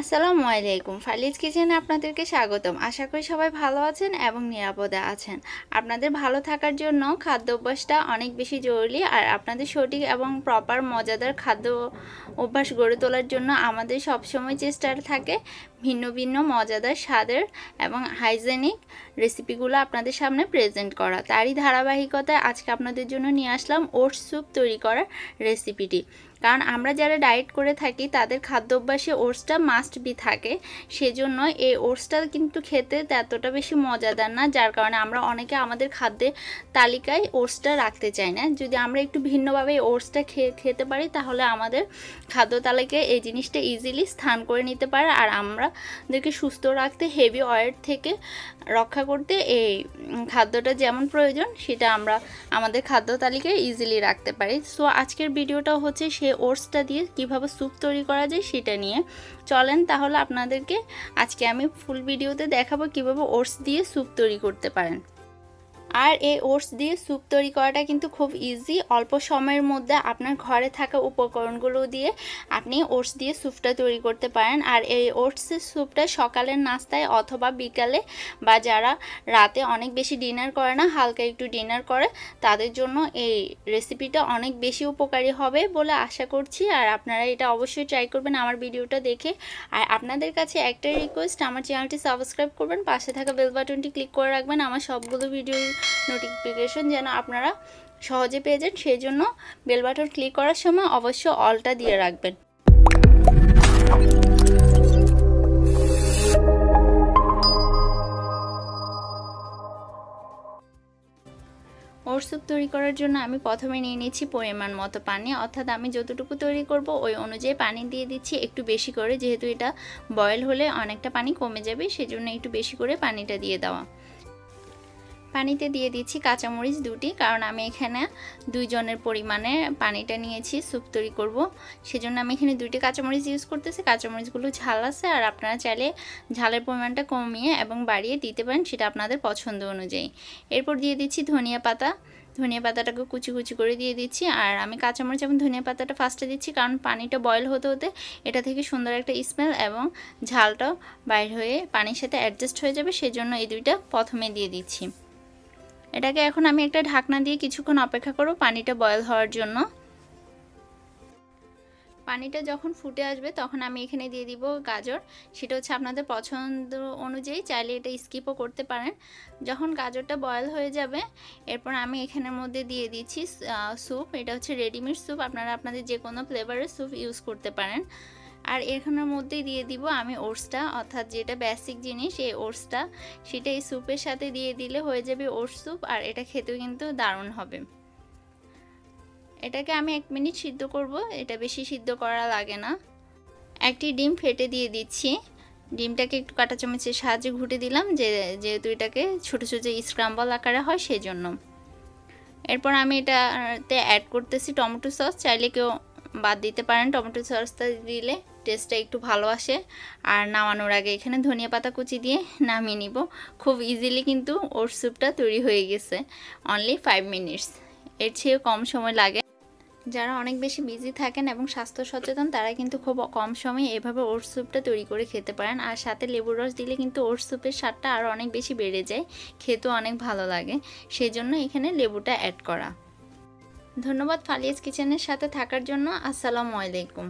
আসসালামু আলাইকুম। ফালিজ কিচেনে আপনাদেরকে স্বাগতম। আশা করি সবাই ভালো আছেন এবং নিরাপদে আছেন। আপনাদের ভালো থাকার জন্য খাদ্য অভ্যাসটা অনেক বেশি জরুরি, আর আপনাদের সঠিক এবং প্রপার মজাদার খাদ্য অভ্যাস গড়ে তোলার জন্য আমাদের সবসময় চেষ্টা থাকে ভিন্ন ভিন্ন মজাদার স্বাদের এবং হাইজেনিক রেসিপিগুলো আপনাদের সামনে প্রেজেন্ট করা। তারই ধারাবাহিকতায় আজকে আপনাদের জন্য নিয়ে আসলাম ওটস স্যুপ তৈরি করার রেসিপিটি। কারণ আমরা যারা ডায়েট করে থাকি তাদের খাদ্য অভ্যাসে ওটসটা মাস্ট বি থাকে, সেজন্য এই ওটসটা কিন্তু খেতে এতটা বেশি মজাদার না, যার কারণে আমরা অনেকে আমাদের খাদ্যের তালিকায় ওটসটা রাখতে চাই না। যদি আমরা একটু ভিন্নভাবে ওটসটা খেতে পারি তাহলে আমাদের খাদ্য তালিকায় এই জিনিসটা ইজিলি স্থান করে নিতে পারে, আর আমাদেরকে সুস্থ রাখতে, হেভি অয়েল থেকে রক্ষা করতে এই খাদ্যটা যেমন প্রয়োজন সেটা আমরা আমাদের খাদ্য তালিকায় ইজিলি রাখতে পারি। সো আজকের ভিডিওটা হচ্ছে সেই ওটসটা দিয়ে কিভাবে স্যুপ তৈরি করা যায় সেটা নিয়ে। চলেন তাহলে আপনাদেরকে আজকে আমি ফুল ভিডিওতে দেখাবো কিভাবে ওটস দিয়ে স্যুপ তৈরি করতে পারেন। আর এই ওটস দিয়ে স্যুপ তৈরি করাটা কিন্তু খুব ইজি। অল্প সময়ের মধ্যে আপনার ঘরে থাকা উপকরণগুলো দিয়ে আপনি ওটস দিয়ে স্যুপটা তৈরি করতে পারেন। আর এই ওটসের স্যুপটা সকালের নাস্তায় অথবা বিকালে, বা যারা রাতে অনেক বেশি ডিনার করে না, হালকা একটু ডিনার করে, তাদের জন্য এই রেসিপিটা অনেক বেশি উপকারী হবে বলে আশা করছি। আর আপনারা এটা অবশ্যই ট্রাই করবেন আমার ভিডিওটা দেখে। আর আপনাদের কাছে একটাই রিকোয়েস্ট, আমার চ্যানেলটি সাবস্ক্রাইব করবেন, পাশে থাকা বেল বাটনটি ক্লিক করে রাখবেন আমার সবগুলো ভিডিও নোটিফিকেশন যেন আপনারা সহজে পেয়ে যান। সেই জন্য বেল বাটন ক্লিক করার সময় অবশ্যই অলটা দিয়ে রাখবেন। ওটস স্যুপ তৈরি করার জন্য আমি প্রথমে নিয়ে নিচ্ছি পরিমাণ মতো পানি, অর্থাৎ আমি যতটুকু তৈরি করব ওই অনুযায়ী পানি দিয়ে দিচ্ছি একটু বেশি করে, যেহেতু এটা বয়েল হলে অনেকটা পানি কমে যাবে, সেজন্য একটু বেশি করে পানিটা দিয়ে দেওয়া। পানিতে দিয়ে দিচ্ছি কাঁচামরিচ দুটি, কারণ আমি এখানে 2 জনের পরিমাণে পানিটা নিয়েছি স্যুপ তৈরি করব, সেজন্য আমি এখানে 2টি কাঁচামরিচ ইউজ করতেছি। কাঁচামরিচগুলো ঝাল আছে, আর আপনারা চাইলে ঝালের পরিমাণটা কমিয়ে এবং বাড়িয়ে দিতে পারেন, সেটা আপনাদের পছন্দ অনুযায়ী। এরপর দিয়ে দিচ্ছি ধনিয়া পাতা। ধনিয়া পাতাটাকে কুচি কুচি করে দিয়ে দিচ্ছি। আর আমি কাঁচামরিচ এবং ধনিয়া পাতাটা ফার্স্টে দিচ্ছি, কারণ পানিটা বয়েল হতে হতে এটা থেকে সুন্দর একটা স্মেল এবং ঝালটাও বাইর হয়ে পানির সাথে অ্যাডজাস্ট হয়ে যাবে, সেজন্য এই দুইটা প্রথমে দিয়ে দিচ্ছি। এটাকে এখন আমি একটা ঢাকনা দিয়ে কিছুক্ষণ অপেক্ষা করব পানিটা বয়েল হওয়ার জন্য। পানিটা যখন ফুটে আসবে তখন আমি এখানে দিয়ে দিব গাজর। সেটা হচ্ছে আপনাদের পছন্দ অনুযায়ী, চাইলে এটা স্কিপও করতে পারেন। যখন গাজরটা বয়েল হয়ে যাবে এরপর আমি এখানের মধ্যে দিয়ে দিচ্ছি স্যুপ। এটা হচ্ছে রেডিমেড স্যুপ, আপনারা আপনাদের যে কোনো ফ্লেভারের স্যুপ ইউজ করতে পারেন। আর এখানের মধ্যেই দিয়ে দিব আমি ওটসটা, অর্থাৎ যেটা বেসিক জিনিস এই ওটসটা, সেটা এই স্যুপের সাথে দিয়ে দিলে হয়ে যাবে ওটস স্যুপ। আর এটা খেতেও কিন্তু দারুণ হবে। এটাকে আমি 1 মিনিট সিদ্ধ করব, এটা বেশি সিদ্ধ করা লাগে না। একটি ডিম ফেটে দিয়ে দিচ্ছি। ডিমটাকে একটু কাঁটা চামচের সাহায্যে ঘুটে দিলাম, যেহেতু এটাকে ছোটো ছোটো স্ক্রাম্বল আকারে হয় সেই জন্য। এরপর আমি এটাতে অ্যাড করতেছি টমেটো সস। চাইলে কেউ বাদ দিতে পারেন, টমেটো সসটা দিলে টেস্টটা একটু ভালো আসে। আর নামানোর আগে এখানে ধনিয়া পাতা কুচি দিয়ে নামিয়ে নিব। খুব ইজিলি কিন্তু ওটস স্যুপটা তৈরি হয়ে গেছে, অনলি 5 মিনিটস, এর চেয়ে কম সময় লাগে। যারা অনেক বেশি বিজি থাকেন এবং স্বাস্থ্য সচেতন তারা কিন্তু খুব কম সময়ে এভাবে ওটস স্যুপটা তৈরি করে খেতে পারেন। আর সাথে লেবুর রস দিলে কিন্তু ওটস স্যুপের স্বাদটা আরও অনেক বেশি বেড়ে যায়, খেতেও অনেক ভালো লাগে, সেজন্য এখানে লেবুটা অ্যাড করা। ধন্যবাদ ফালিজ কিচেনের সাথে থাকার জন্য। আসসালামু আলাইকুম।